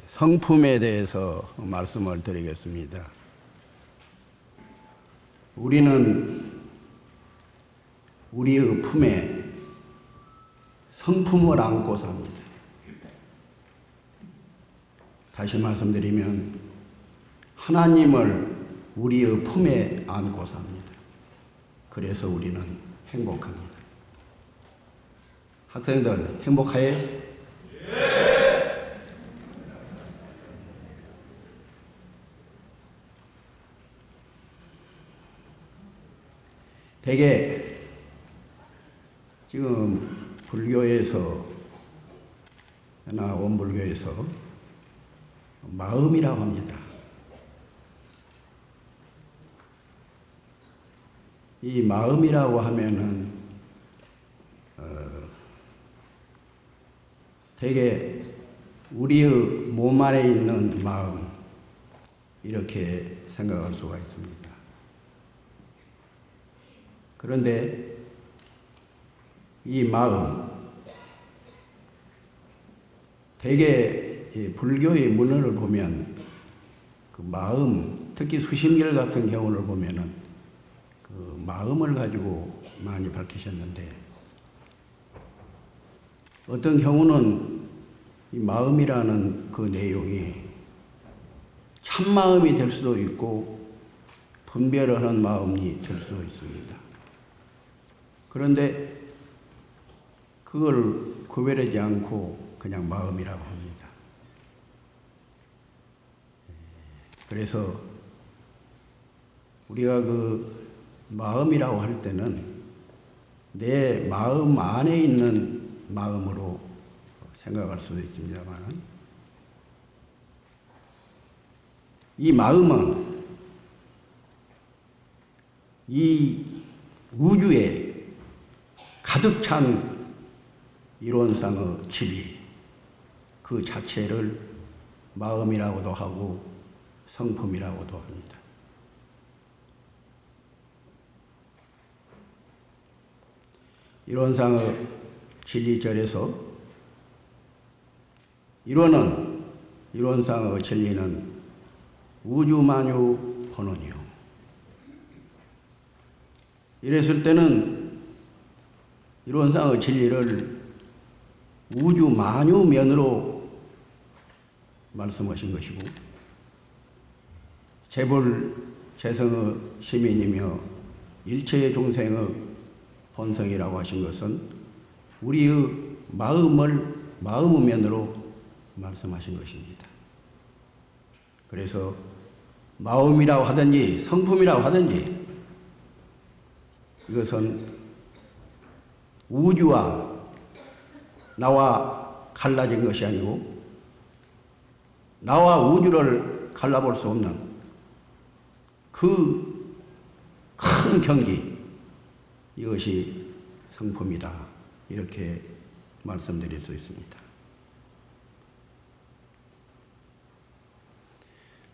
성품에 대해서 말씀을 드리겠습니다. 우리는 우리의 품에 성품을 안고 삽니다. 다시 말씀드리면 하나님을 우리의 품에 안고 삽니다. 그래서 우리는 행복합니다. 학생들 행복해요? 대개 지금 불교에서 나 원불교에서 마음이라고 합니다. 이 마음이라고 하면은 대개 우리의 몸 안에 있는 마음 이렇게 생각할 수가 있습니다. 그런데 이 마음, 대개 불교의 문헌을 보면 그 마음, 특히 수심결 같은 경우를 보면은 그 마음을 가지고 많이 밝히셨는데 어떤 경우는 이 마음이라는 그 내용이 참마음이 될 수도 있고 분별을 하는 마음이 될 수도 있습니다. 그런데 그걸 구별하지 않고 그냥 마음이라고 합니다. 그래서 우리가 그 마음이라고 할 때는 내 마음 안에 있는 마음으로 생각할 수도 있습니다만 이 마음은 이 우주에 가득 찬 이론상의 진리 그 자체를 마음이라고도 하고 성품이라고도 합니다. 이론상의 진리절에서 이론상의 진리는 우주만유 본원이요. 이랬을 때는 이론상의 진리를 우주만유면으로 말씀하신 것이고 재불 재성의 시민이며 일체의众생의 본성이라고 하신 것은 우리의 마음의 면으로 말씀하신 것입니다. 그래서 마음이라고 하든지 성품이라고 하든지 이것은 우주와 나와 갈라진 것이 아니고 나와 우주를 갈라볼 수 없는 그 큰 경기 이것이 성품이다 이렇게 말씀드릴 수 있습니다.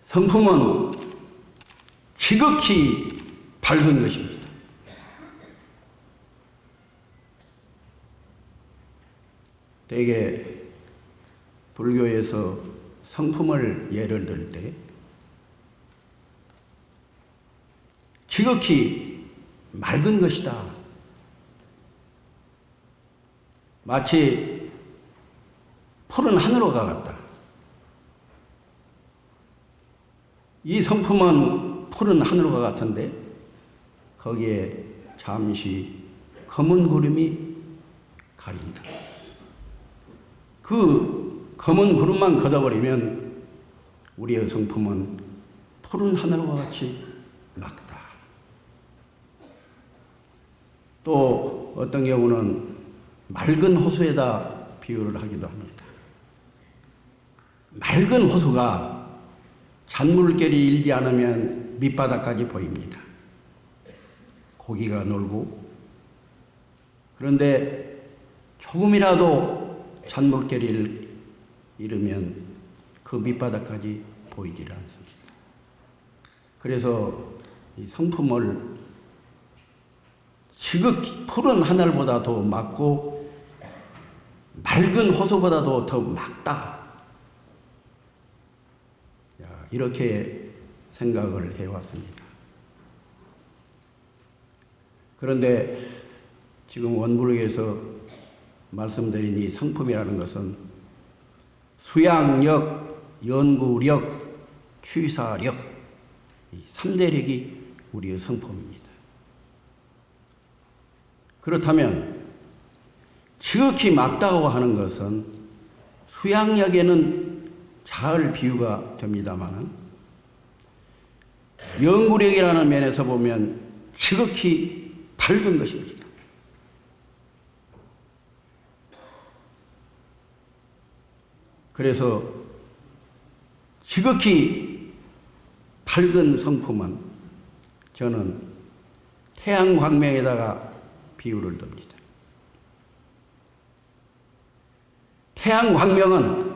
성품은 지극히 밝은 것입니다. 대개 불교에서 성품을 예를 들 때 지극히 맑은 것이다. 마치 푸른 하늘과 같다. 이 성품은 푸른 하늘과 같은데 거기에 잠시 검은 구름이 가린다. 그 검은 구름만 걷어버리면 우리의 성품은 푸른 하늘과 같이 맑다. 또 어떤 경우는 맑은 호수에다 비유를 하기도 합니다. 맑은 호수가 잔물결이 일지 않으면 밑바닥까지 보입니다. 고기가 놀고 그런데 조금이라도 잔물결이 이르면 그 밑바닥까지 보이질 않습니다. 그래서 이 성품을 지극히 푸른 하늘보다 더 맑고 맑은 호수보다도 더 맑다. 이렇게 생각을 해왔습니다. 그런데 지금 원불교에서 말씀드린 이 성품이라는 것은 수양력, 연구력, 취사력, 이 3대력이 우리의 성품입니다. 그렇다면 지극히 맞다고 하는 것은 수양력에는 잘 비유가 됩니다만 연구력이라는 면에서 보면 지극히 밝은 것입니다. 그래서 지극히 밝은 성품은 저는 태양광명에다가 비유를 둡니다. 태양광명은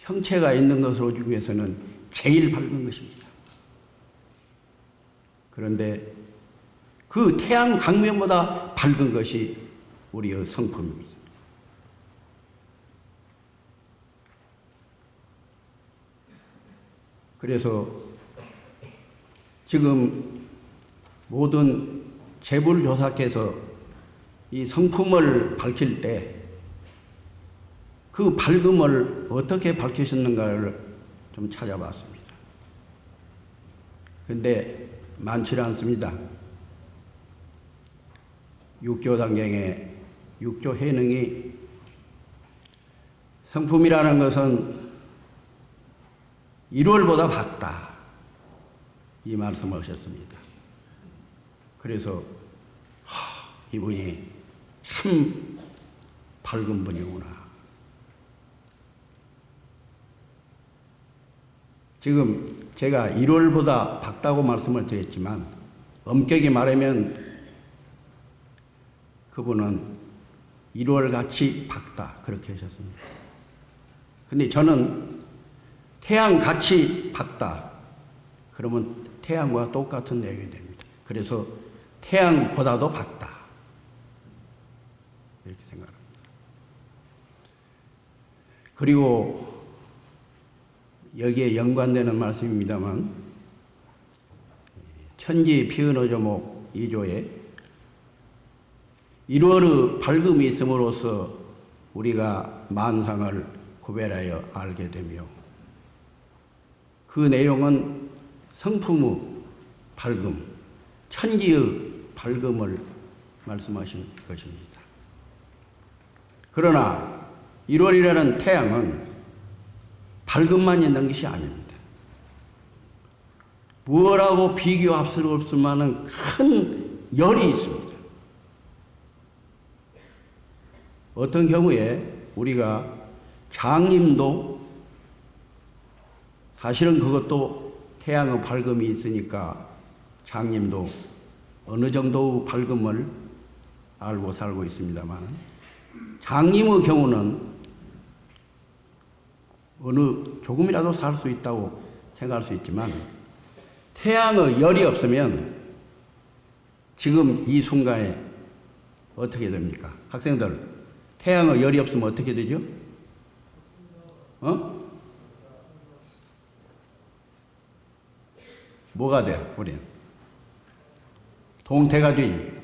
형체가 있는 것으로 중에서는 제일 밝은 것입니다. 그런데 그 태양광명보다 밝은 것이 우리의 성품입니다. 그래서 지금 모든 재불조사께서 이 성품을 밝힐 때 그 밝음을 어떻게 밝히셨는가를 좀 찾아봤습니다. 그런데 많지 않습니다. 육조단경에 육조해능이 성품이라는 것은 1월보다 밝다, 이 말씀을 하셨습니다. 그래서 이분이 참 밝은 분이구나. 지금 제가 1월보다 밝다고 말씀을 드렸지만 엄격히 말하면 그분은 1월같이 밝다, 그렇게 하셨습니다. 근데 저는 태양같이 밝다, 그러면 태양과 똑같은 내용이 됩니다. 그래서 태양보다도 밝다, 이렇게 생각합니다. 그리고 여기에 연관되는 말씀입니다만 천지 피은어조목 2조에 1월의 밝음이 있음으로써 우리가 만상을 구별하여 알게 되며 그 내용은 성품의 밝음, 천지의 밝음을 말씀하신 것입니다. 그러나 1월이라는 태양은 밝음만 있는 것이 아닙니다. 무엇하고 비교할 수 없을 만한 큰 열이 있습니다. 어떤 경우에 우리가 장님도 사실은 그것도 태양의 밝음이 있으니까 장님도 어느 정도의 밝음을 알고 살고 있습니다만 장님의 경우는 조금이라도 살 수 있다고 생각할 수 있지만 태양의 열이 없으면 지금 이 순간에 어떻게 됩니까? 학생들, 태양의 열이 없으면 어떻게 되죠? 뭐가 돼요, 우리는? 동태가 되지.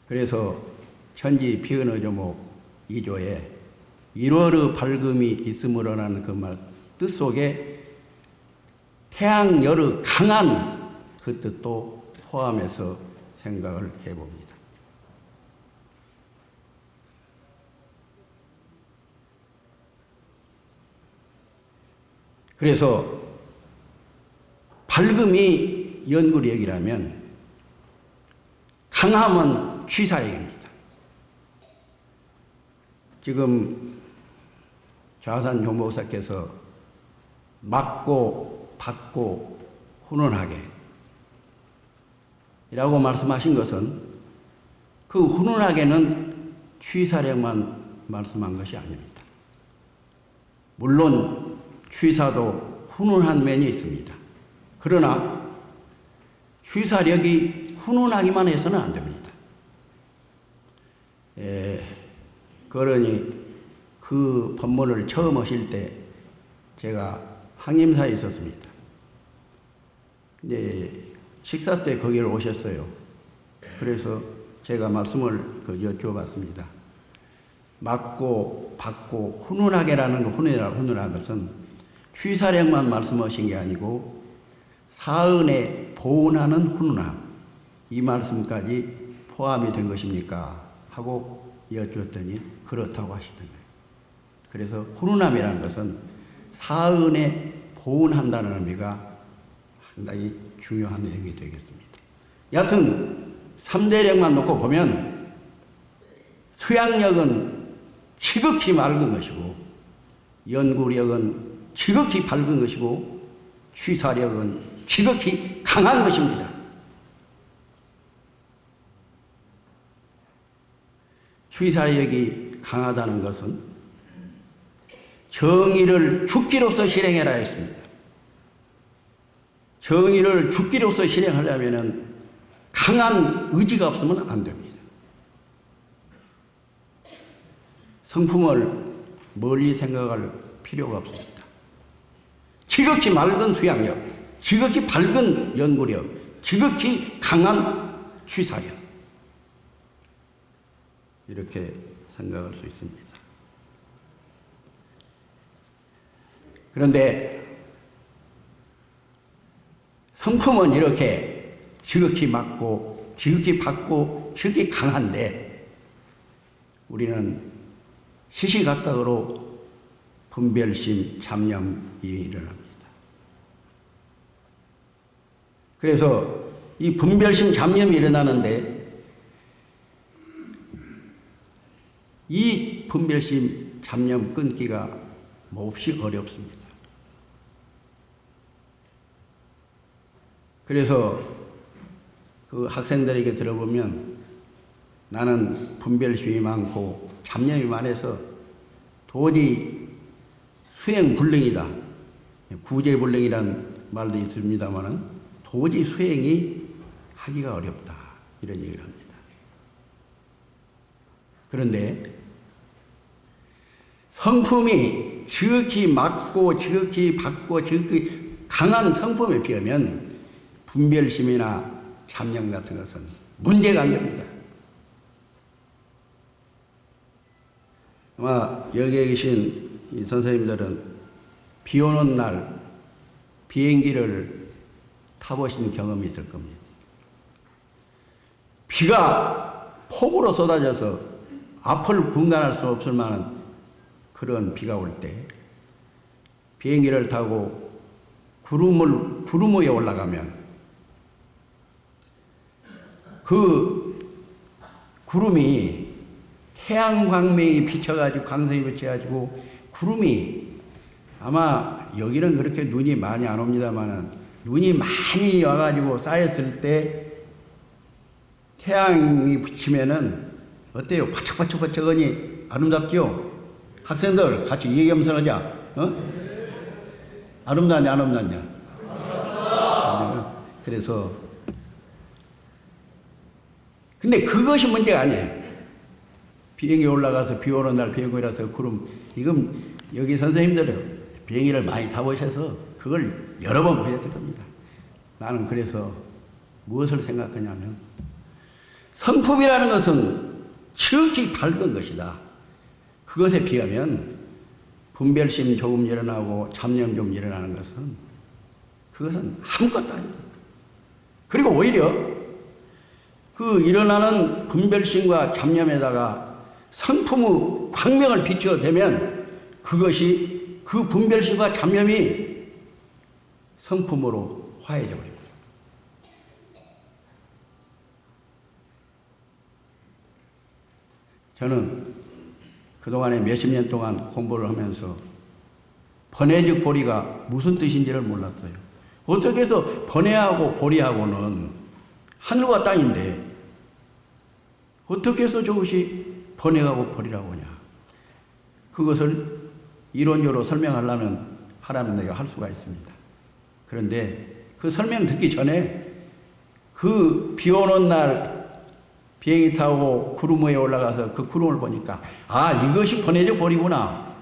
그래서 천지 피은어조목 2조에 1월의 밝음이 있음으로라는 그 말 뜻속에 태양열의 강한 그 뜻도 포함해서 생각을 해봅니다. 그래서 밝음이 연구력이라면 강함은 취사력입니다. 지금 좌산 효목사께서 맑고 밝고 훈훈하게 이라고 말씀하신 것은 그 훈훈하게는 취사력만 말씀한 것이 아닙니다. 물론 취사도 훈훈한 면이 있습니다. 그러나 취사력이 훈훈하기만 해서는 안 됩니다. 그러니 그 법문을 처음 하실 때 제가 항림사에 있었습니다. 이제 식사 때 거기를 오셨어요. 그래서 제가 말씀을 여쭈어봤습니다. 맞고 받고 훈훈하게라는 훈훈한 것은 취사력만 말씀하신 게 아니고 사은에 보은하는 훈훈함, 이 말씀까지 포함이 된 것입니까? 하고 여쭈었더니 그렇다고 하시더라고요. 그래서 훈훈함이라는 것은 사은에 보은한다는 의미가 상당히 중요한 내용이 되겠습니다. 여하튼 3대력만 놓고 보면 수양력은 지극히 맑은 것이고 연구력은 지극히 밝은 것이고 취사력은 지극히 강한 것입니다. 취사력이 강하다는 것은 정의를 죽기로서 실행해라 했습니다. 정의를 죽기로서 실행하려면 강한 의지가 없으면 안 됩니다. 성품을 멀리 생각할 필요가 없습니다. 지극히 맑은 수양력, 지극히 밝은 연구력, 지극히 강한 취사력, 이렇게 생각할 수 있습니다. 그런데 성품은 이렇게 지극히 맑고 지극히 밝고 지극히 강한데 우리는 시시각각으로 분별심, 잡념이 일어납니다. 그래서 이 분별심, 잡념이 일어나는데 이 분별심, 잡념 끊기가 몹시 어렵습니다. 그래서 그 학생들에게 들어보면 나는 분별심이 많고 잡념이 많아서 도저히 수행불능이다. 구제불능이라는 말도 있습니다만 도저히 수행이 하기가 어렵다. 이런 얘기를 합니다. 그런데 성품이 지극히 맑고 지극히 밝고 지극히 강한 성품에 비하면 분별심이나 잡념 같은 것은 문제가 안 됩니다. 아마 여기에 계신 이 선생님들은 비 오는 날 비행기를 타보신 경험이 있을 겁니다. 비가 폭우로 쏟아져서 앞을 분간할 수 없을 만한 그런 비가 올 때 비행기를 구름 위에 올라가면 그 구름이 태양광명이 비쳐가지고 강성이 비쳐가지고 구름이 아마 여기는 그렇게 눈이 많이 안 옵니다만은 눈이 많이 와가지고 쌓였을 때 태양이 비치면은 어때요? 바짝바짝바짝하니 아름답죠? 학생들 같이 얘기하면서 아름다냐 안 아름다냐? 그래서 근데 그것이 문제가 아니에요. 비행기 올라가서 비 오는 날 비행기라서 구름 이건 여기 선생님들은 비행기를 많이 타보셔서 그걸 여러 번 보셨을 겁니다. 나는 그래서 무엇을 생각하냐면 성품이라는 것은 지극히 밝은 것이다. 그것에 비하면 분별심 조금 일어나고 잡념 좀 일어나는 것은 그것은 아무것도 아니다. 그리고 오히려 그 일어나는 분별심과 잡념에다가 성품의 광명을 비추어 대면 그것이 그 분별심과 잡념이 성품으로 화해져 버립니다. 저는 그동안에 몇십 년 동안 공부를 하면서 번외적 보리가 무슨 뜻인지를 몰랐어요. 어떻게 해서 번외하고 보리하고는 하늘과 땅인데 어떻게 해서 저것이 번외하고 보리라고 하냐. 그것을 이론적으로 하라면 내가 할 수가 있습니다. 그런데 그 설명 듣기 전에 그 비 오는 날 비행기 타고 구름 위에 올라가서 그 구름을 보니까 아, 이것이 번뇌적 벌이구나.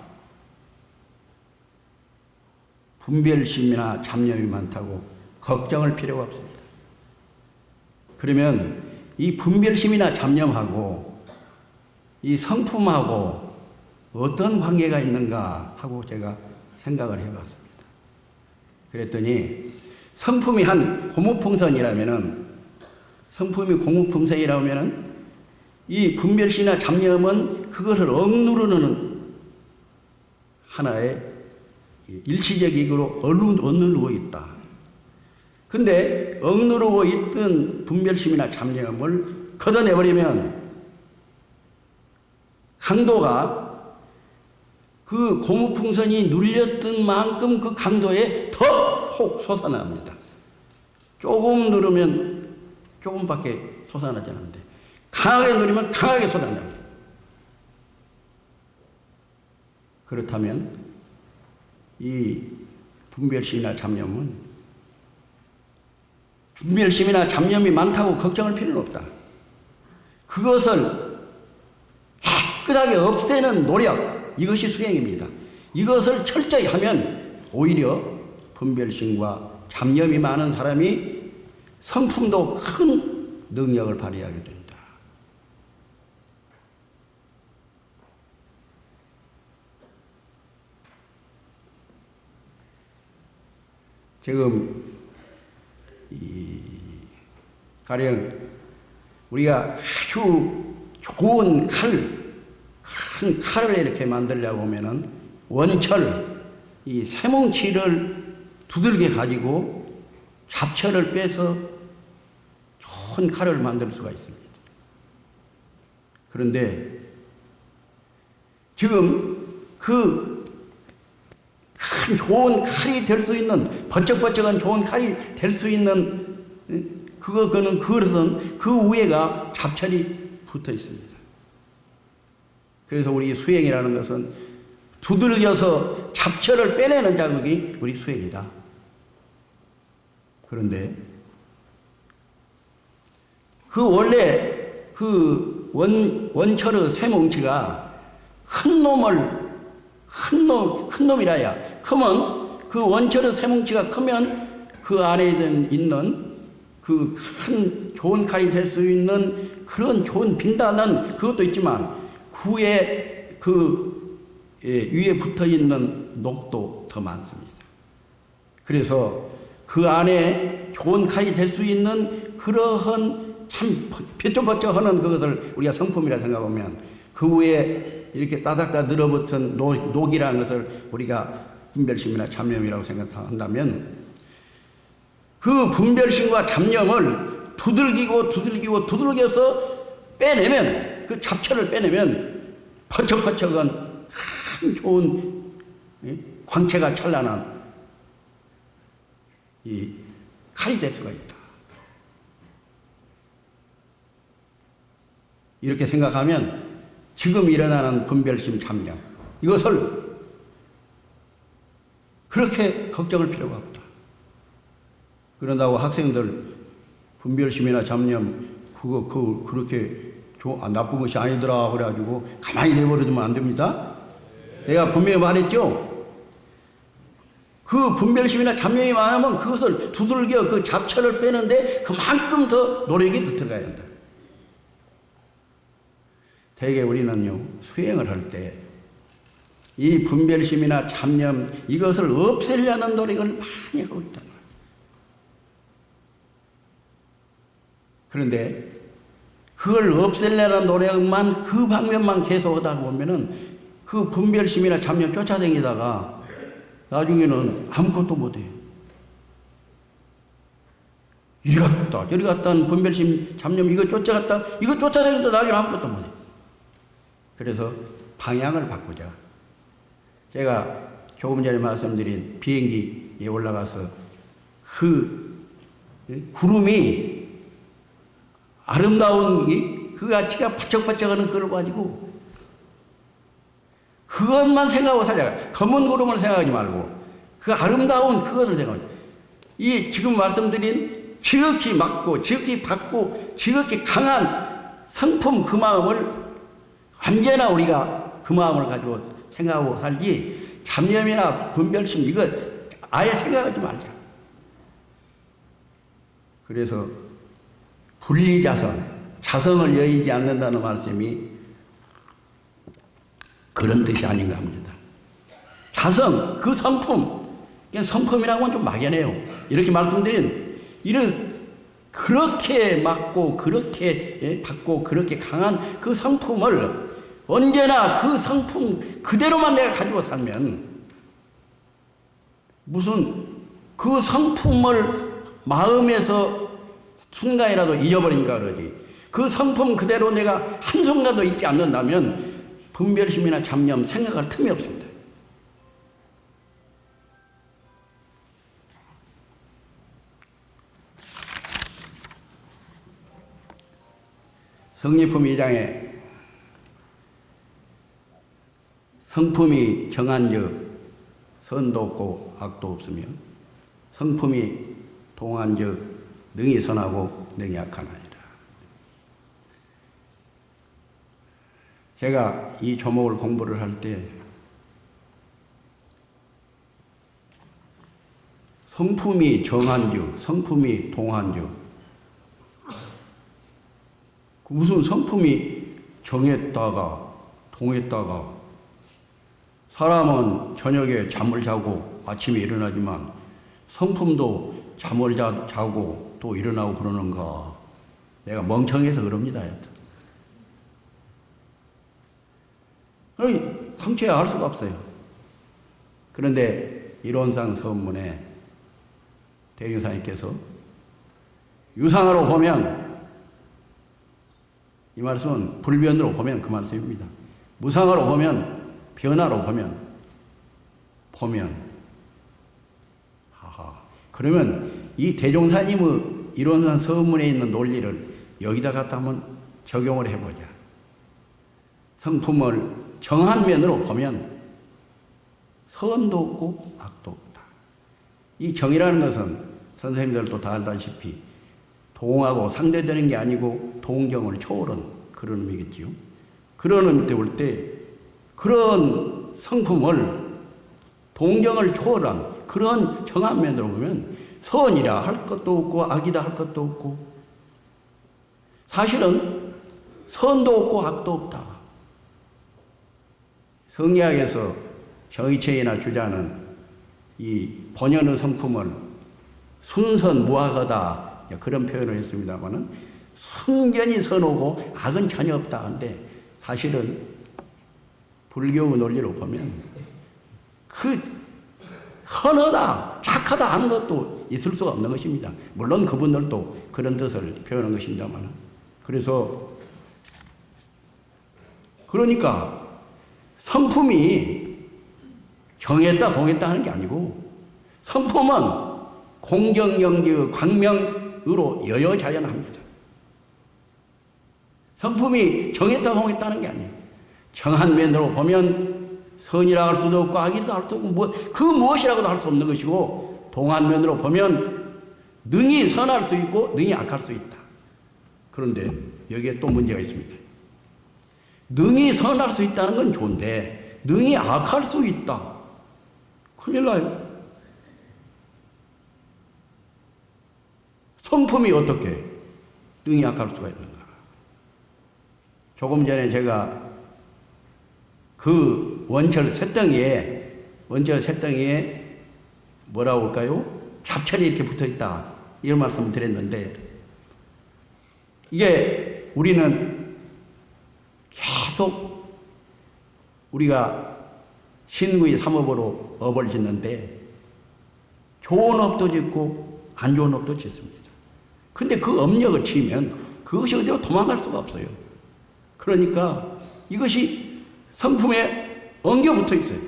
분별심이나 잡념이 많다고 걱정할 필요가 없습니다. 그러면 이 분별심이나 잡념하고 이 성품하고 어떤 관계가 있는가 하고 제가 생각을 해봤습니다. 그랬더니 성품이 한 고무풍선이라면은 이 분별심이나 잡념은 그것을 억누르는 하나의 일시적으로 억누르고 있다. 근데 억누르고 있던 분별심이나 잡념을 걷어내버리면 강도가 그 고무풍선이 눌렸던 만큼 그 강도에 더 폭 솟아납니다. 조금 누르면 조금밖에 솟아나지 않는데 강하게 누르면 강하게 솟아납니다. 그렇다면 이 분별심이나 잡념이 많다고 걱정할 필요는 없다. 그것을 깨끗하게 없애는 노력, 이것이 수행입니다. 이것을 철저히 하면 오히려 분별심과 잡념이 많은 사람이 성품도 큰 능력을 발휘하게 된다. 지금 가령 우리가 아주 좋은 큰 칼을 이렇게 만들려고 하면은 원철, 이 쇠뭉치를 두들겨 가지고 잡철을 빼서 좋은 칼을 만들 수가 있습니다. 그런데 지금 그 큰 좋은 칼이 될 수 있는, 번쩍번쩍한 좋은 칼이 될 수 있는 그것은 그 위에가 잡철이 붙어 있습니다. 그래서 우리 수행이라는 것은 두들겨서 잡철을 빼내는 작업이 우리 수행이다. 그런데 그 원래 그 원철의 쇠뭉치가 큰 놈이라야 크면 그 원철의 쇠뭉치가 크면 그 안에 있는 그 큰 좋은 칼이 될 수 있는 그런 좋은 빈단은 그것도 있지만 위에 붙어 있는 녹도 더 많습니다. 그래서 그 안에 좋은 칼이 될 수 있는 그러한 참 벼쩍버쩍하는 그것을 우리가 성품이라 생각하면 그 위에 이렇게 따닥따닥 늘어붙은 녹이라는 것을 우리가 분별심이나 잡념이라고 생각한다면 그 분별심과 잡념을 두들겨서 빼내면, 그 잡철을 빼내면 퍼쩍퍼쩍한 큰 좋은 광채가 찬란한 이 칼이 될 수가 있다. 이렇게 생각하면 지금 일어나는 분별심, 잡념, 이것을 그렇게 걱정할 필요가 없다. 그런다고 학생들 분별심이나 잡념 그렇게 나쁜 것이 아니더라 그래가지고 가만히 내버려두면 안 됩니다. 내가 분명히 말했죠. 그 분별심이나 잡념이 많으면 그것을 두들겨 그 잡철을 빼는데 그만큼 더 노력이 더 들어가야 한다. 대개 우리는요, 수행을 할 때 이 분별심이나 잡념 이것을 없애려는 노력을 많이 하고 있다. 그런데 그걸 없애려는 노력만 그 방면만 계속 하다 보면은 그 분별심이나 잡념 쫓아다니다가 나중에는 아무것도 못해. 이리 갔다 저리 갔다 하는 분별심, 잡념 이거 쫓아다니다 나중에 아무것도 못해. 그래서 방향을 바꾸자. 제가 조금 전에 말씀드린 비행기에 올라가서 그 구름이 아름다운 그 아치가 바짝바짝하는 그걸 가지고 그것만 생각하고 살자. 검은 구름을 생각하지 말고 그 아름다운 그것을 생각하자. 이 지금 말씀드린 지극히 맑고 지극히 밝고 지극히 강한 성품 그 마음을 언제나 우리가 그 마음을 가지고 생각하고 살지 잡념이나 분별심 이거 아예 생각하지 말자. 그래서 분리자성, 자성을 여의지 않는다는 말씀이 그런 뜻이 아닌가 합니다. 자성, 그 성품, 성품이라고 하면 좀 막연해요. 이렇게 말씀드린 그렇게 맞고 그렇게 받고 그렇게 강한 그 성품을 언제나 그 성품 그대로만 내가 가지고 살면 무슨 그 성품을 마음에서 순간이라도 잊어버리니까 그러지. 그 성품 그대로 내가 한순간도 잊지 않는다면 분별심이나 잡념 생각할 틈이 없습니다. 성리품 2장에 성품이 정한즉 선도 없고 악도 없으며 성품이 동한즉 능히 선하고 능히 악하나이다. 제가 이 조목을 공부를 할 때 성품이 정한즉 성품이 동한즉 무슨 성품이 정했다가 동했다가 사람은 저녁에 잠을 자고 아침에 일어나지만 성품도 잠을 자고 또 일어나고 그러는가. 내가 멍청해서 그럽니다. 상처에 알 수가 없어요. 그런데 이론상 서문에 대경사님께서 유상으로 보면 이 말씀은 불변으로 보면 그 말씀입니다. 무상으로 보면 변화로 보면 하하. 그러면 이 대종사님의 이론상 서문에 있는 논리를 여기다 갖다 한번 적용을 해보자. 성품을 정한 면으로 보면 선도 없고 악도 없다. 이 정이라는 것은 선생님들도 다 알다시피 동하고 상대되는 게 아니고 동정을 초월한 그런 의미겠지요. 그런 의미 때 볼 때 그런 성품을 동정을 초월한 그런 정한 면으로 보면 선이라 할 것도 없고 악이다 할 것도 없고 사실은 선도 없고 악도 없다. 성리학에서 정의체이나 주자는 이 본연의 성품을 순선무악하다 그런 표현을 했습니다마는 순견이 선오고 악은 전혀 없다 한데 사실은 불교의 논리로 보면 그 선하다 착하다 하는 것도 있을 수가 없는 것입니다. 물론 그분들도 그런 뜻을 표현한 것입니다만 그러니까 성품이 정했다 동했다 하는 게 아니고 성품은 공정영지의 광명으로 여여자연합니다. 성품이 정했다 동했다는 게 아니에요. 정한 면으로 보면 선이라 할 수도 없고 악이라 할 수도 없고 그 무엇이라고도 할 수 없는 것이고 동한 면으로 보면 능히 선할 수 있고 능히 악할 수 있다. 그런데 여기에 또 문제가 있습니다. 능히 선할 수 있다는 건 좋은데 능히 악할 수 있다. 큰일 나요. 성품이 어떻게 능히 악할 수가 있는가. 조금 전에 제가 그 원철 쇳덩이에 뭐라고 할까요? 잡철이 이렇게 붙어 있다. 이런 말씀을 드렸는데 이게 우리는 계속 우리가 신구의 삼업으로 업을 짓는데 좋은 업도 짓고 안 좋은 업도 짓습니다. 근데 그 업력을 치면 그것이 어디로 도망갈 수가 없어요. 그러니까 이것이 성품에 엉겨 붙어 있어요.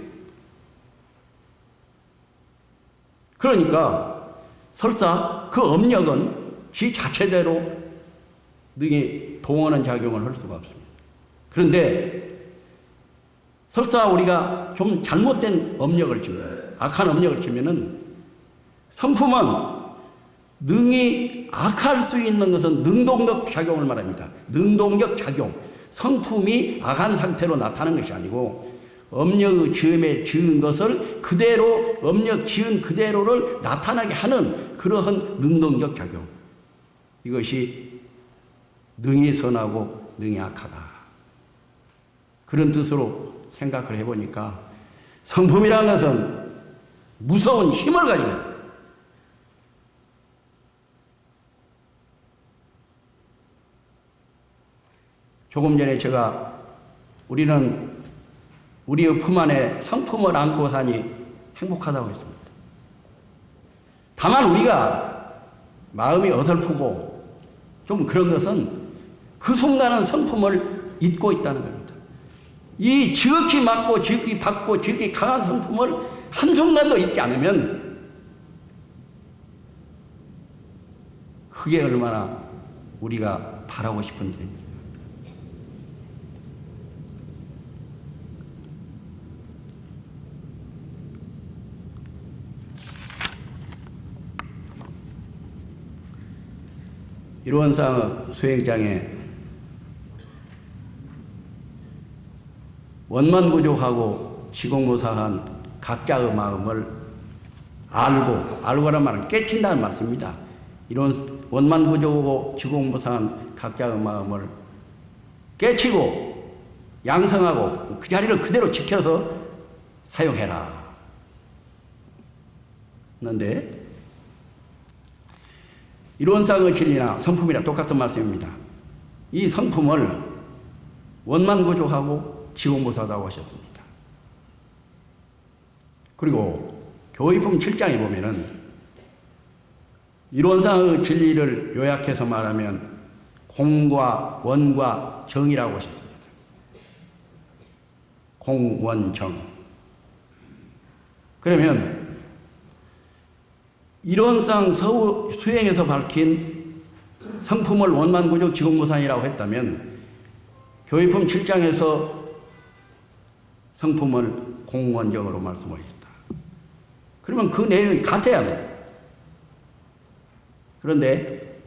그러니까 설사 그 업력은 지 자체대로 능히 동원하는 작용을 할 수가 없습니다. 그런데 설사 우리가 좀 잘못된 업력을 치면, 악한 업력을 치면은 성품은 능이 악할 수 있는 것은 능동적 작용을 말합니다. 능동적 작용. 성품이 악한 상태로 나타나는 것이 아니고 업력의 지음에 지은 것을 그대로 업력 지은 그대로를 나타나게 하는 그러한 능동적 작용. 이것이 능이 선하고 능이 악하다. 그런 뜻으로 생각을 해보니까 성품이라는 것은 무서운 힘을 가지고 있다. 조금 전에 제가 우리는 우리의 품 안에 성품을 안고 사니 행복하다고 했습니다. 다만 우리가 마음이 어설프고 좀 그런 것은 그 순간은 성품을 잊고 있다는 겁니다. 이 지극히 맑고 지극히 밝고 지극히 강한 성품을 한순간도 잊지 않으면 그게 얼마나 우리가 바라고 싶은 일입니다. 일원상 수행장에 원만부족하고 지공무사한 각자의 마음을 알고란 말은 깨친다는 말씀입니다. 이런 원만부족하고 지공무사한 각자의 마음을 깨치고 양성하고 그 자리를 그대로 지켜서 사용해라. 그런데 이론상의 진리나 성품이랑 똑같은 말씀입니다. 이 성품을 원만부족하고 지공무사하다고 하셨습니다. 그리고 교의품 7장에 보면은 이론상의 진리를 요약해서 말하면 공과 원과 정이라고 하셨습니다. 공원정. 그러면 이론상 수행에서 밝힌 성품을 원만부족 지공무사이라고 했다면 교의품 7장에서 성품을 공원정으로 말씀하셨다. 그러면 그 내용이 같아야 돼요. 그런데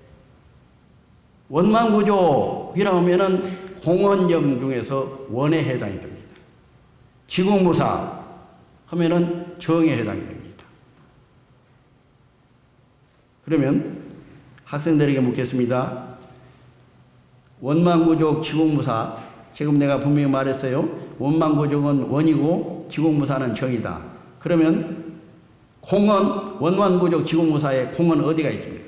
원만부족이라고 하면은 공원정 중에서 원에 해당이 됩니다. 지공무사 하면은 정에 해당이 됩니다. 그러면 학생들에게 묻겠습니다. 원만부족 지공무사, 지금 내가 분명히 말했어요. 원만부족은 원이고 지공무사는 정이다. 그러면 공은 원만부족 지공무사의 공은 어디가 있습니까?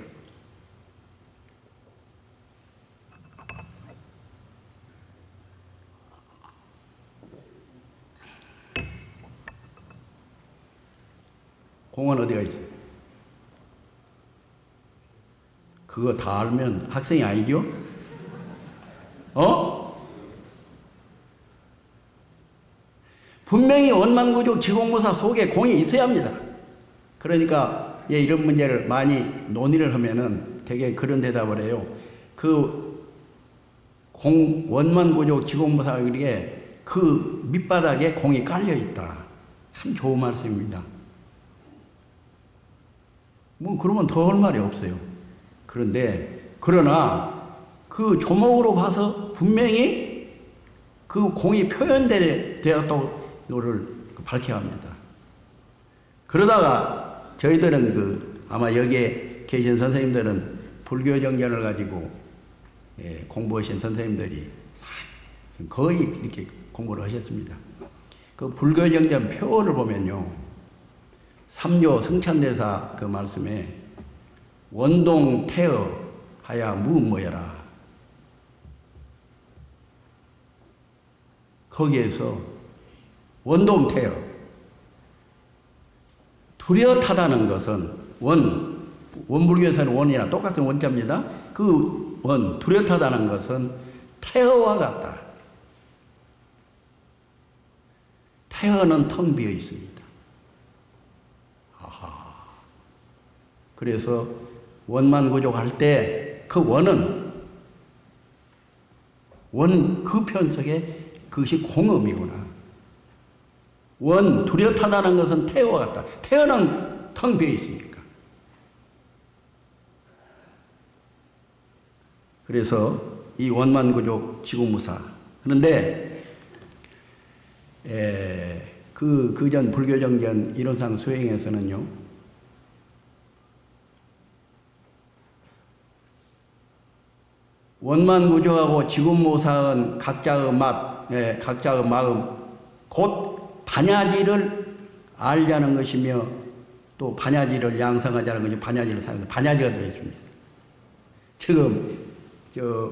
공은 어디가 있어요? 그거 다 알면 학생이 아니죠? 분명히 원만부족 지공무사 속에 공이 있어야 합니다. 그러니까 이런 문제를 많이 논의를 하면은 되게 그런 대답을 해요. 그 원만부족 지공무사에게 그 밑바닥에 공이 깔려 있다. 참 좋은 말씀입니다. 뭐 그러면 더 할 말이 없어요. 그러나 그 조목으로 봐서 분명히 그 공이 표현되었다고를 밝혀야 합니다. 그러다가 저희들은 아마 여기에 계신 선생님들은 불교 정견을 가지고 공부하신 선생님들이 거의 이렇게 공부를 하셨습니다. 그 불교 정견 표를 보면요. 삼조 승찬대사 그 말씀에 원동 태어 하야 무뭐여라. 거기에서 원동 태어 뚜렷하다는 것은 원불교에서는 원이나 똑같은 원자입니다. 그 원 뚜렷하다는 것은 태어와 같다. 태어는 텅 비어 있습니다. 아하. 그래서 원만부족할 때 그 원은 원 그 편석에 그것이 공음이구나. 원 뚜렷하다는 것은 태어와 같다. 태어는 텅 비어 있으니까. 그래서 이 원만구족 지국무사 하는데 그전 불교정전 이론상 수행에서는요, 원만구족하고 지국무사은 각자의 맛, 각자의 마음, 곧 반야지를 알자는 것이며 또 반야지를 양성하자는 것이 반야지를 사용해서 반야지가 되어 있습니다. 지금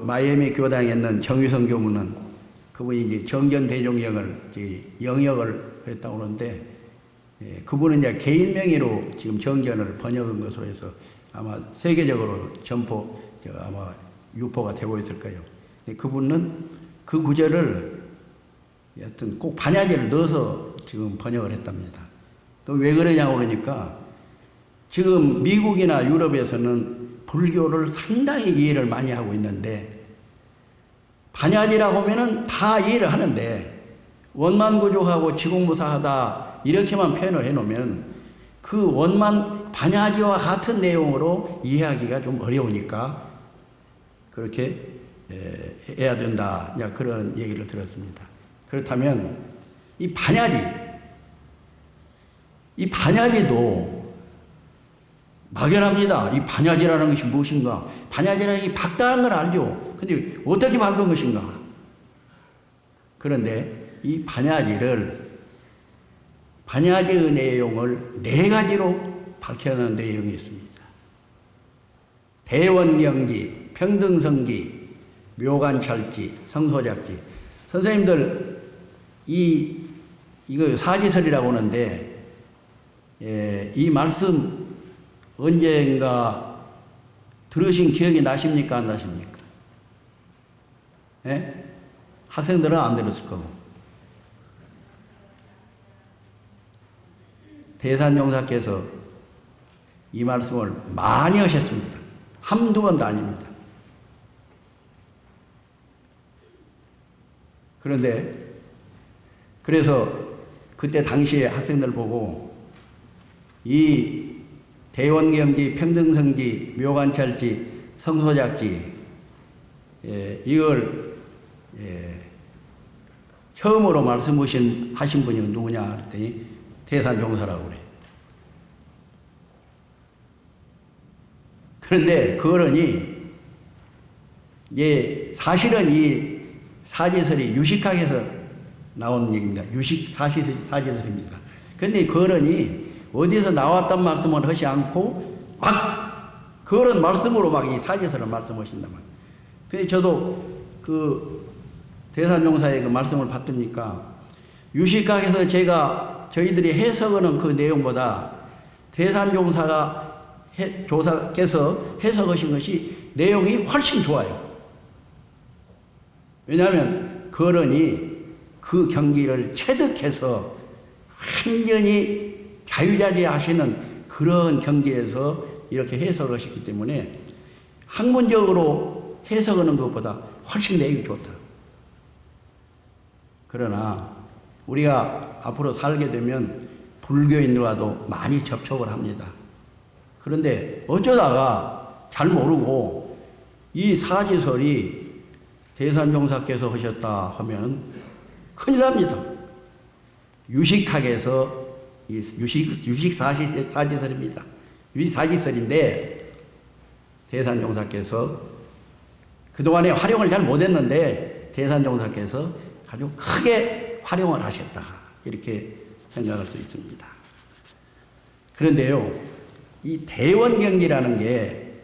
마이애미 교당에 있는 정유성 교무는 그분이 이제 정전 대종령을 영역을 했다고 그러는데, 그분은 이제 개인 명의로 지금 정전을 번역한 것으로 해서 아마 세계적으로 아마 유포가 되고 있을 거예요. 그분은 그 구절을 여튼 꼭 반야지를 넣어서 지금 번역을 했답니다. 왜 그러냐고 그러니까 지금 미국이나 유럽에서는 불교를 상당히 이해를 많이 하고 있는데, 반야지라고 하면은 다 이해를 하는데 원만구족하고 지국무사하다 이렇게만 표현을 해놓으면 그 반야지와 같은 내용으로 이해하기가 좀 어려우니까 그렇게 해야 된다, 그런 얘기를 들었습니다. 그렇다면 이 반야지도 막연합니다. 이 반야지라는 것이 무엇인가? 반야지라는 게 박다한 걸 알죠. 근데 어떻게 밝은 것인가? 그런데 이 반야지의 내용을 4가지로 밝혀놓은 내용이 있습니다. 대원경지, 평등성기, 묘관찰지, 성소작지. 선생님들 이거 사지설이라고 하는데, 이 말씀 언젠가 들으신 기억이 나십니까? 안 나십니까? 학생들은 안 들었을 거고. 대산용사께서 이 말씀을 많이 하셨습니다. 한두 번도 아닙니다. 그래서 그때 당시에 학생들 보고 이 대원경지, 평등성지, 묘관찰지, 성소작지, 이걸 처음으로 말씀하신 분이 누구냐 그랬더니 대산종사라고 그래. 그런데 그 어른이 사실은 이 사지설이 유식학에서 나온 얘기입니다. 유식 사지설입니다. 그런데 그 어른이 어디서 나왔단 말씀을 하지 않고 막 그런 말씀으로 막 이 사지설을 말씀하신단 말이에요. 근데 저도 그 대산종사의 그 말씀을 받으니까 유식학에서 저희들이 해석하는 그 내용보다 조사께서 해석하신 것이 내용이 훨씬 좋아요. 왜냐하면 그 어른이 그 경기를 체득해서 완전히 자유자재하시는 그런 경계에서 이렇게 해석을 하셨기 때문에 학문적으로 해석하는 것보다 훨씬 내용이 좋다. 그러나 우리가 앞으로 살게 되면 불교인들과도 많이 접촉을 합니다. 그런데 어쩌다가 잘 모르고 이 사지설이 대산종사께서 하셨다 하면 큰일 납니다. 유식학에서 유식 사지설입니다. 유식 사지설인데 대산종사께서 그동안에 활용을 잘 못했는데 대산종사께서 아주 크게 활용을 하셨다, 이렇게 생각할 수 있습니다. 그런데요, 이 대원경지라는 게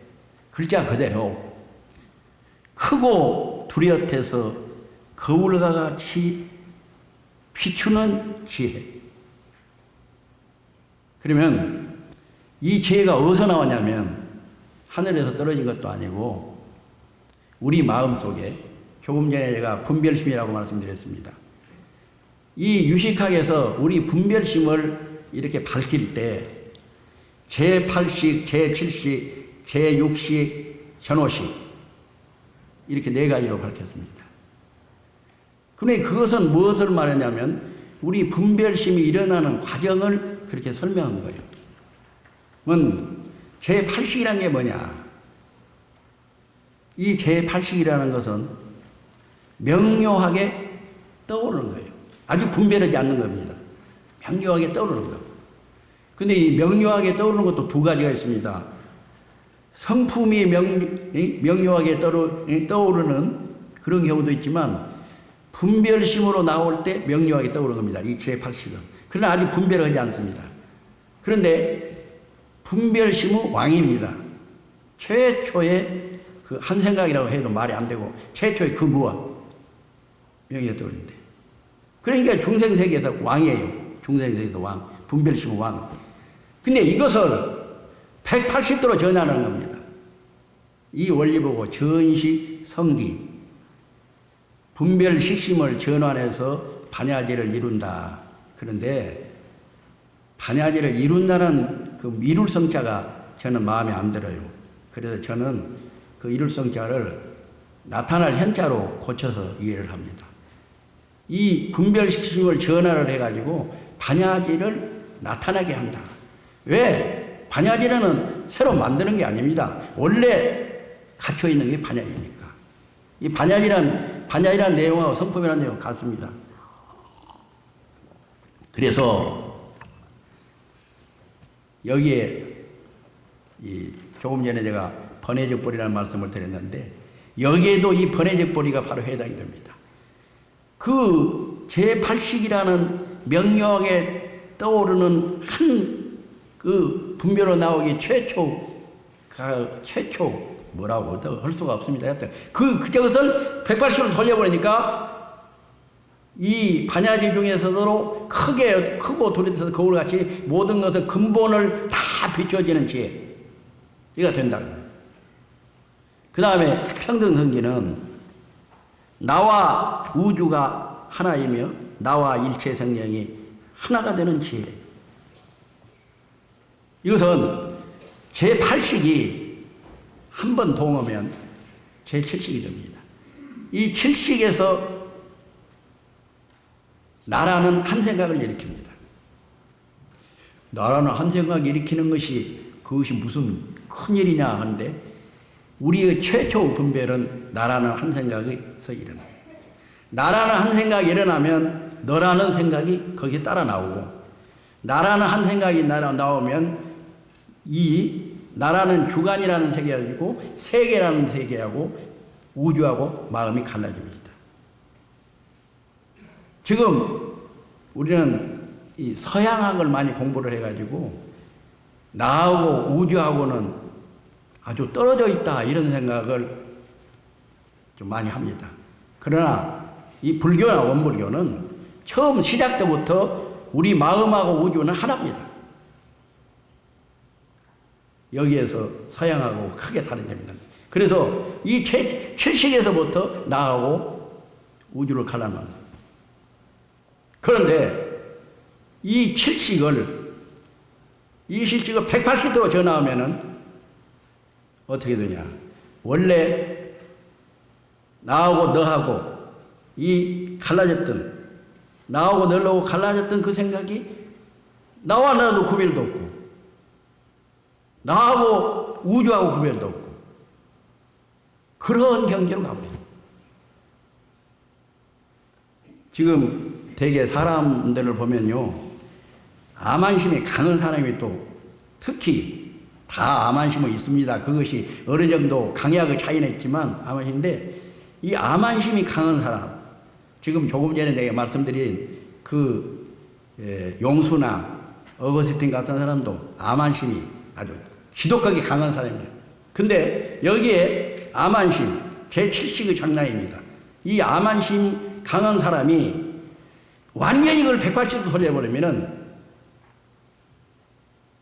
글자 그대로 크고 뚜렷해서 거울과 같이 비추는 지혜. 그러면 이 지혜가 어디서 나왔냐면 하늘에서 떨어진 것도 아니고 우리 마음속에, 조금 전에 제가 분별심이라고 말씀드렸습니다. 이 유식학에서 우리 분별심을 이렇게 밝힐 때 제8식, 제7식, 제6식, 전호식 이렇게 4가지로 밝혔습니다. 그런데 그것은 무엇을 말하냐면 우리 분별심이 일어나는 과정을 그렇게 설명한 거예요. 제8식이란 게 뭐냐? 이 제8식이라는 것은 명료하게 떠오르는 거예요. 아주 분별하지 않는 겁니다. 명료하게 떠오르는 거. 근데 이 명료하게 떠오르는 것도 두 가지가 있습니다. 성품이 명료하게 떠오르는 그런 경우도 있지만 분별심으로 나올 때 명료하게 떠오르는 겁니다. 이 제8식은. 그러나 아직 분별하지 않습니다. 그런데 분별심은 왕입니다. 최초의 그 한 생각이라고 해도 말이 안 되고 최초의 그 무엇 명예가 떠오르는데 그러니까 중생세계에서 왕이에요. 중생세계에서 왕, 분별심은 왕. 근데 이것을 180도로 전환하는 겁니다. 이 원리 보고 전식, 성기, 분별식심을 전환해서 반야지를 이룬다. 그런데 반야지를 이룬다는 그 이룰 성자가 저는 마음에 안 들어요. 그래서 저는 그 이룰 성자를 나타날 현자로 고쳐서 이해를 합니다. 이 분별식심을 전환을 해가지고 반야지를 나타나게 한다. 왜? 반야지라는 새로 만드는 게 아닙니다. 원래 갇혀 있는 게 반야지니까. 이 반야지란 내용하고 성품이라는 내용 같습니다. 그래서 여기에 조금 전에 제가 번외적 보리라는 말씀을 드렸는데 여기에도 이 번외적 보리가 바로 해당이 됩니다. 그 제8식이라는 명료하게 떠오르는 한 그 분별로 나오기 최초 뭐라고 할 수가 없습니다. 하여튼 그것을 180로 돌려버리니까 이 반야지 중에서도 크고 도리에서 거울같이 모든 것을 근본을 다 비춰지는 지혜가 된다. 그 다음에 평등성지는 나와 우주가 하나이며 나와 일체 생명이 하나가 되는 지혜. 이것은 제8식이 한 번 동하면 제7식이 됩니다. 이 7식에서 나라는 한 생각을 일으킵니다. 나라는 한 생각 일으키는 그것이 무슨 큰일이냐 하는데 우리의 최초 분별은 나라는 한 생각에서 일어납니다. 나라는 한 생각이 일어나면 너라는 생각이 거기에 따라 나오고 나라는 한 생각이 나오면 이 나라는 주관이라는 세계이고 세계라는 세계하고 우주하고 마음이 갈라집니다. 지금 우리는 이 서양학을 많이 공부를 해가지고 나하고 우주하고는 아주 떨어져 있다 이런 생각을 좀 많이 합니다. 그러나 이 불교나 원불교는 처음 시작 때부터 우리 마음하고 우주는 하나입니다. 여기에서 서양하고 크게 다른 점이 있는. 그래서 이 7식에서부터 나하고 우주를 갈라놓는. 그런데 이 7식을 180도로 전화하면은 어떻게 되냐? 원래 나하고 너하고 이 갈라졌던 나하고 너하고 갈라졌던 그 생각이 나와 너도 구별도 없고 나하고 우주하고 구별도 없고 그런 경계로 가버려요. 지금 대개 사람들을 보면요 암안심이 강한 사람이 또 특히 다 암안심은 있습니다. 그것이 어느 정도 강약을 차이냈지만 암안심인데 이 암안심이 강한 사람 지금 조금 전에 내가 말씀드린 용수나 어거스틴 같은 사람도 암안심이 아주 지독하게 강한 사람이에요. 근데 여기에 암안심, 제7식의 장난입니다. 이 암안심 강한 사람이 완전히 이걸 180도 돌려버리면은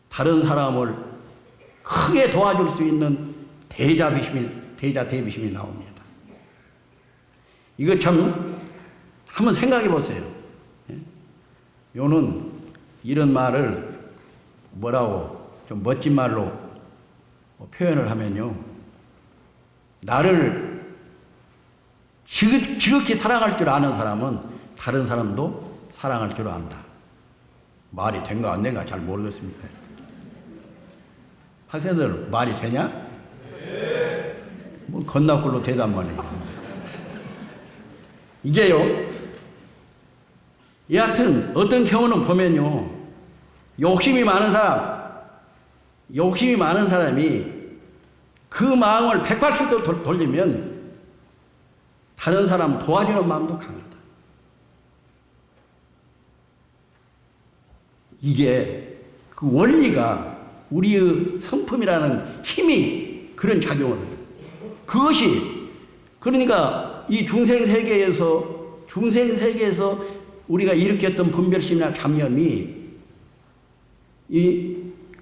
다른 사람을 크게 도와줄 수 있는 대비심이 나옵니다. 이거 참 한번 생각해 보세요. 요는 이런 말을 뭐라고 좀 멋진 말로 표현을 하면요. 나를 지극히 사랑할 줄 아는 사람은 다른 사람도 사랑할 줄 안다. 말이 된가 안 된가 잘 모르겠습니다. 학생들 말이 되냐? 네. 뭐 건너글로 대답만 해. 이게요. 여하튼 어떤 경우는 보면요. 욕심이 많은 사람이 그 마음을 180도 돌리면 다른 사람 도와주는 마음도 강하다. 이게 그 원리가 우리의 성품이라는 힘이 그런 작용을 해요. 그것이 그러니까 이 중생세계에서 우리가 일으켰던 분별심이나 잡념이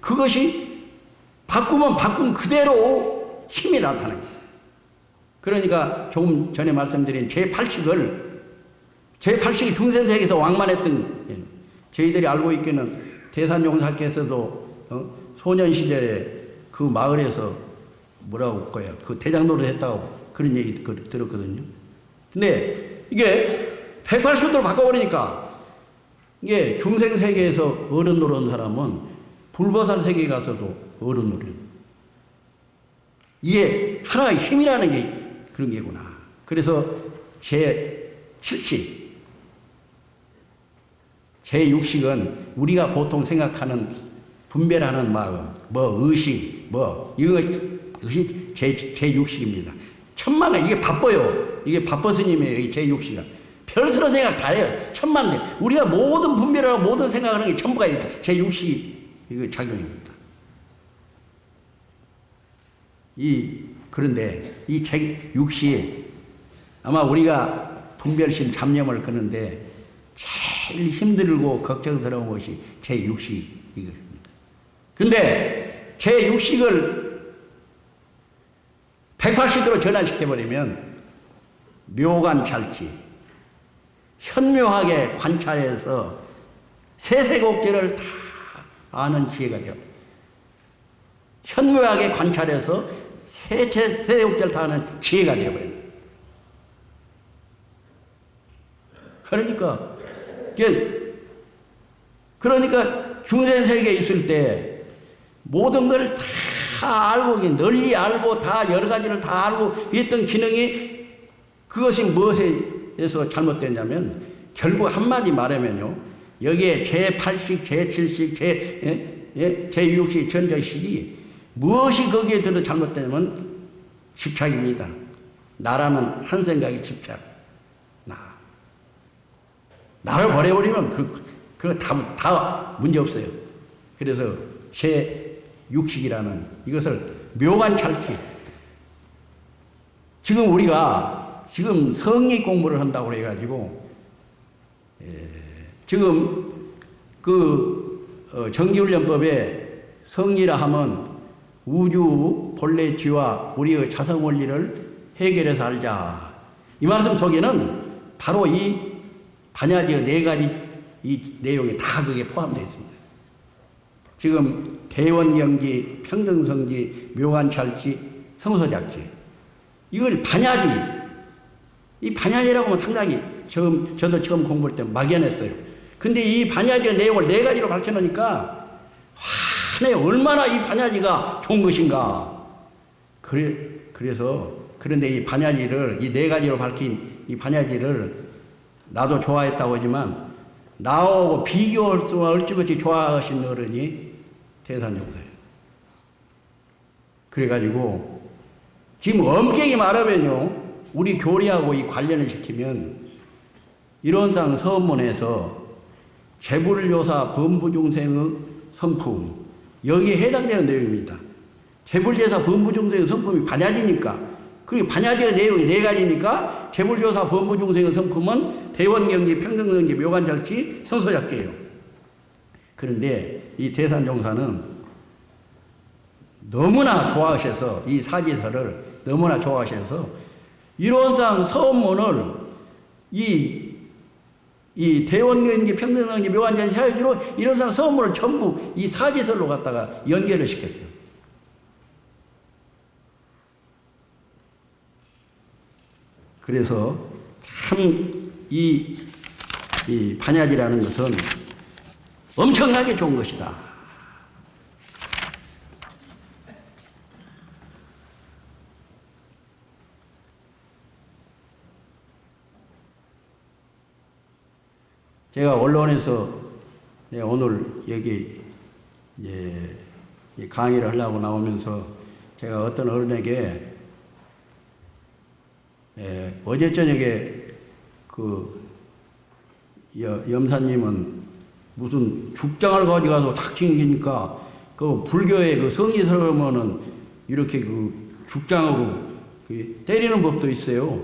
그것이 바꾸면 바꾼 그대로 힘이 나타나요. 그러니까 조금 전에 말씀드린 제8식이 중생세계에서 왕만했던 저희들이 알고 있기는 대산용사께서도 소년 시절에 그 마을에서 뭐라고 할 거야 그 대장노를 했다고 그런 얘기 들었거든요. 근데 이게 180도로 바꿔버리니까 이게 중생세계에서 어른 노릇한 사람은 불보살 세계에 가서도 어른 노릇. 이게 하나의 힘이라는 게 그런 게구나. 그래서 제7식, 제6식은 우리가 보통 생각하는 분별하는 마음, 의식, 이것이 제6식입니다. 천만에 이게 바빠요. 이게 바빠 스님의 제6식은. 별스러운 생각 다 해요. 천만에. 우리가 모든 분별하고 모든 생각하는 게 전부가 제6식 이거 작용입니다. 그런데 이 제6식 아마 우리가 분별심 잡념을 끄는데 제일 힘들고 걱정스러운 것이 제6식 이것입니다. 근데 제6식을 180도로 전환시켜버리면 묘관찰지, 현묘하게 관찰해서 세세곡절을 다 아는 지혜가 돼요. 현묘하게 관찰해서 세세곡절을 다 아는 지혜가 되어버립니다. 그러니까 중생세계에 있을 때 모든 걸 다 알고 널리 알고 다 여러 가지를 다 알고 있던 기능이 그것이 무엇에서 잘못됐냐면 결국 한마디 말하면요. 여기에 제8식, 제7식, 제6식, 전자식이 무엇이 거기에 들어 잘못되냐면 집착입니다. 나라는 한 생각에 집착. 나를 버려버리면 그거 다 문제 없어요. 그래서 제6식이라는 이것을 묘관찰기. 지금 우리가 성리 공부를 한다고 해가지고 지금 정기훈련법에 성리라 하면 우주 본래 지와 우리의 자성 원리를 해결해서 알자. 이 말씀 속에는 바로 이 반야지의 4가지 이 내용이 다 그게 포함되어 있습니다. 지금 대원경지, 평등성지, 묘관찰지, 성서작지. 이걸 반야지. 이 반야지라고 하면 상당히 저도 처음 공부할 때 막연했어요. 근데 이 반야지의 내용을 4가지로 밝혀놓으니까 환해 얼마나 이 반야지가 좋은 것인가. 그런데 이 반야지를 이 4가지로 밝힌 이 반야지를 나도 좋아했다고 하지만 나하고 비교할 수 없이 좋아하신 어른이 대산용사예요. 그래가지고 지금 엄격히 말하면요. 우리 교리하고 이 관련을 시키면 이론상 서원문에서 재불교사 범부중생의 성품 여기에 해당되는 내용입니다. 재불제사 범부중생의 성품이 반야지니까 그리고 반야지의 내용이 4가지니까 재불교사 범부중생의 성품은 대원경지, 평등경지, 묘관찰지, 성서작지예요. 그런데 이 대산종사는 너무나 좋아하셔서 이 사지서를 너무나 좋아하셔서 이론상 서원문을 이 대원경지, 평등경지, 묘관찰지, 사유지로 이론상 서원문을 전부 이 사지설로 갖다가 연결을 시켰어요. 그래서 참 이 반야지라는 것은 엄청나게 좋은 것이다. 제가 언론에서 오늘 여기 이 강의를 하려고 나오면서 제가 어떤 어른에게 어제 저녁에 그 염사님은 무슨 죽장을 가져가서 탁 챙기니까 그 불교의 그 성지스러우면은 이렇게 그 죽장으로 그 때리는 법도 있어요.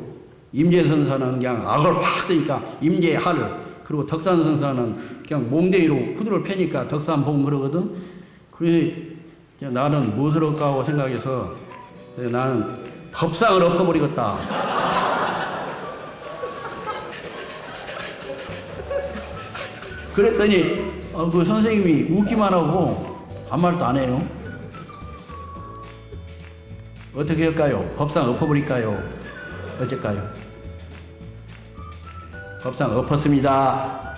임재선사는 그냥 악을 팍 쓰니까 임재할, 그리고 덕산선사는 그냥 몽댕이로 후드를 패니까 덕산봉 그러거든. 그래서 나는 무엇을 할까 하고 생각해서 나는 법상을 엎어버리겠다. 그랬더니 그 선생님이 웃기만 하고 아무 말도 안 해요. 어떻게 할까요? 법상 엎어버릴까요? 어쩔까요? 법상 엎었습니다.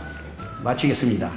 마치겠습니다.